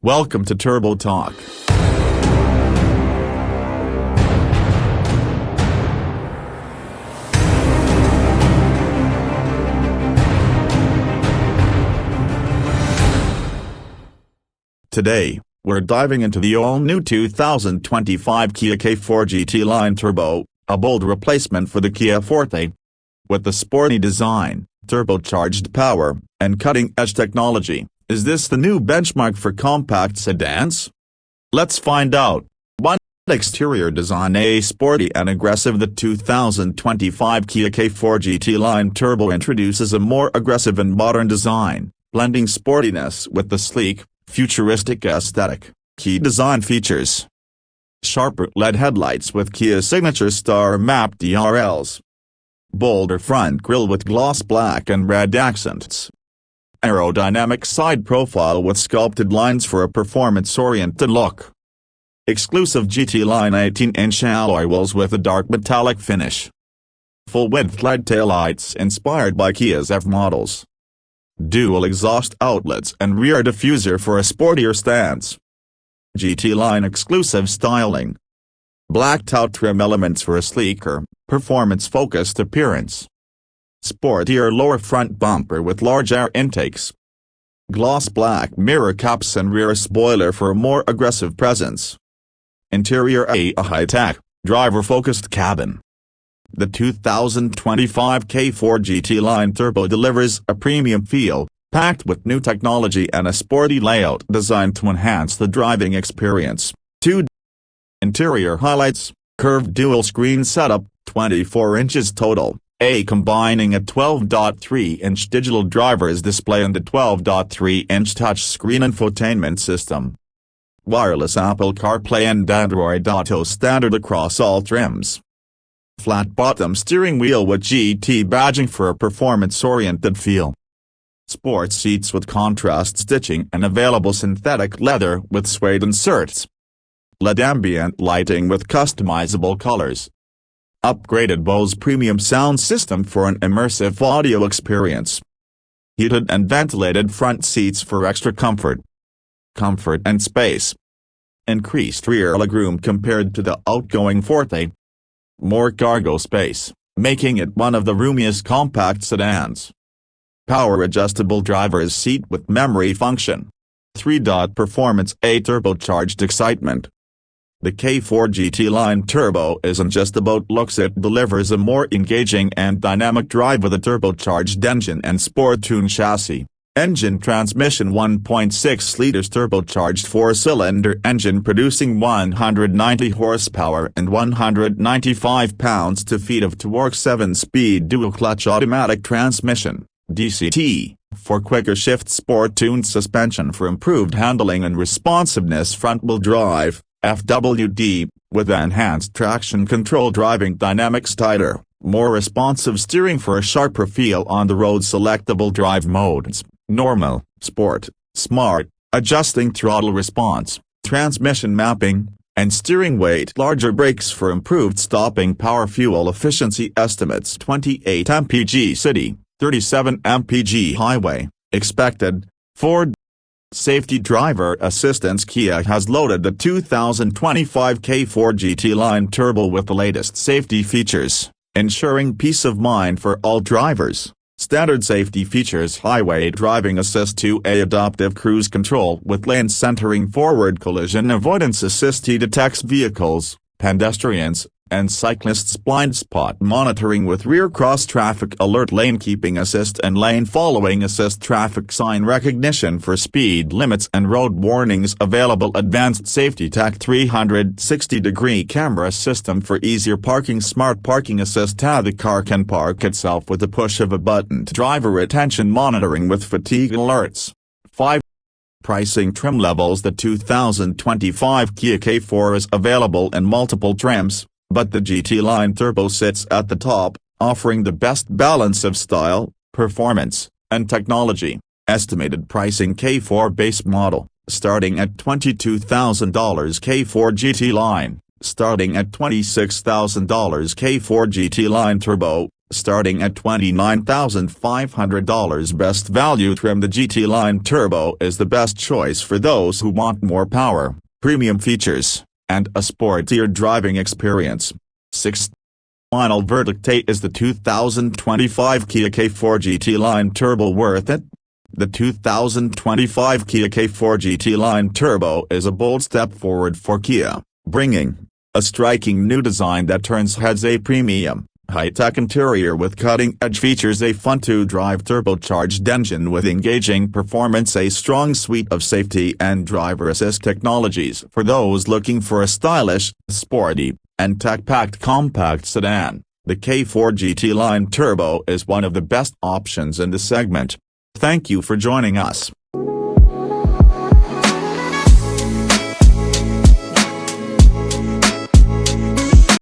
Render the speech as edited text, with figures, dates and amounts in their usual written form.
Welcome to Turbo Talk. Today, we're diving into the all-new 2025 Kia K4 GT Line Turbo, a bold replacement for the Kia Forte. With the sporty design, turbocharged power, and cutting-edge technology, is this the new benchmark for compact sedans? Let's find out. 1. Exterior design. Sporty and aggressive. The 2025 Kia K4 GT Line Turbo introduces a more aggressive and modern design, blending sportiness with the sleek, futuristic aesthetic. Key design features: sharper LED headlights with Kia's signature star mapped DRLs. Bolder front grille with gloss black and red accents. Aerodynamic side profile with sculpted lines for a performance-oriented look. Exclusive GT Line 18-inch alloy wheels with a dark metallic finish. Full-width LED taillights inspired by Kia's F models. Dual exhaust outlets and rear diffuser for a sportier stance. GT Line exclusive styling. Blacked out trim elements for a sleeker, performance-focused appearance. Sportier lower front bumper with large air intakes. Gloss black mirror caps and rear spoiler for a more aggressive presence. Interior. A high-tech, driver-focused cabin. The 2025 K4 GT Line Turbo delivers a premium feel, packed with new technology and a sporty layout designed to enhance the driving experience. 2. Interior highlights: curved dual-screen setup, 24 inches total, combining a 12.3-inch digital driver's display and a 12.3-inch touchscreen infotainment system. Wireless Apple CarPlay and Android Auto standard across all trims. Flat-bottom steering wheel with GT badging for a performance-oriented feel. Sports seats with contrast stitching and available synthetic leather with suede inserts. LED ambient lighting with customizable colors. Upgraded Bose premium sound system for an immersive audio experience. Heated and ventilated front seats for extra comfort. Comfort and space. Increased rear legroom compared to the outgoing Forte. More cargo space, making it one of the roomiest compact sedans. Power-adjustable driver's seat with memory function. 3. Performance. A turbocharged excitement. The K4 GT Line Turbo isn't just about looks, it delivers a more engaging and dynamic drive with a turbocharged engine and sport-tuned chassis. Engine transmission. 1.6 liters turbocharged 4-cylinder engine producing 190 horsepower and 195 pounds-feet of torque. 7-speed dual-clutch automatic transmission, DCT, for quicker shift. Sport-tuned suspension for improved handling and responsiveness. Front-wheel drive, FWD, with enhanced traction control. Driving dynamics. Tighter, more responsive steering for a sharper feel on the road. Selectable drive modes: normal, sport, smart, adjusting throttle response, transmission mapping, and steering weight. Larger brakes for improved stopping power. Fuel efficiency estimates: 28 mpg city, 37 mpg highway, expected. 4. Safety. Driver assistance. Kia has loaded the 2025 K4 GT Line Turbo with the latest safety features, ensuring peace of mind for all drivers. Standard safety features: highway driving assist. 2A adaptive cruise control with lane centering. Forward collision avoidance assist. He detects vehicles, pedestrians, and cyclists. Blind spot monitoring with rear cross traffic alert. Lane keeping assist and lane following assist. Traffic sign recognition for speed limits and road warnings available. Advanced safety tech. 360-degree camera system for easier parking. Smart parking assist. The car can park itself with the push of a button. Driver attention monitoring with fatigue alerts. 5. Pricing. Trim levels. The 2025 Kia K4 is available in multiple trims, but the GT Line Turbo sits at the top, offering the best balance of style, performance, and technology. Estimated pricing: K4 base model, starting at $22,000. K4 GT Line, starting at $26,000. K4 GT Line Turbo, starting at $29,500 best value trim. The GT Line Turbo is the best choice for those who want more power, premium features, and a sportier driving experience. 6th. Final verdict: is the 2025 Kia K4 GT Line Turbo worth it? The 2025 Kia K4 GT Line Turbo is a bold step forward for Kia, bringing a striking new design that turns heads, a premium, high-tech interior with cutting-edge features, a fun-to-drive turbocharged engine with engaging performance, a strong suite of safety and driver assist technologies for those looking for a stylish, sporty, and tech-packed compact sedan. The K4 GT Line Turbo is one of the best options in the segment. Thank you for joining us.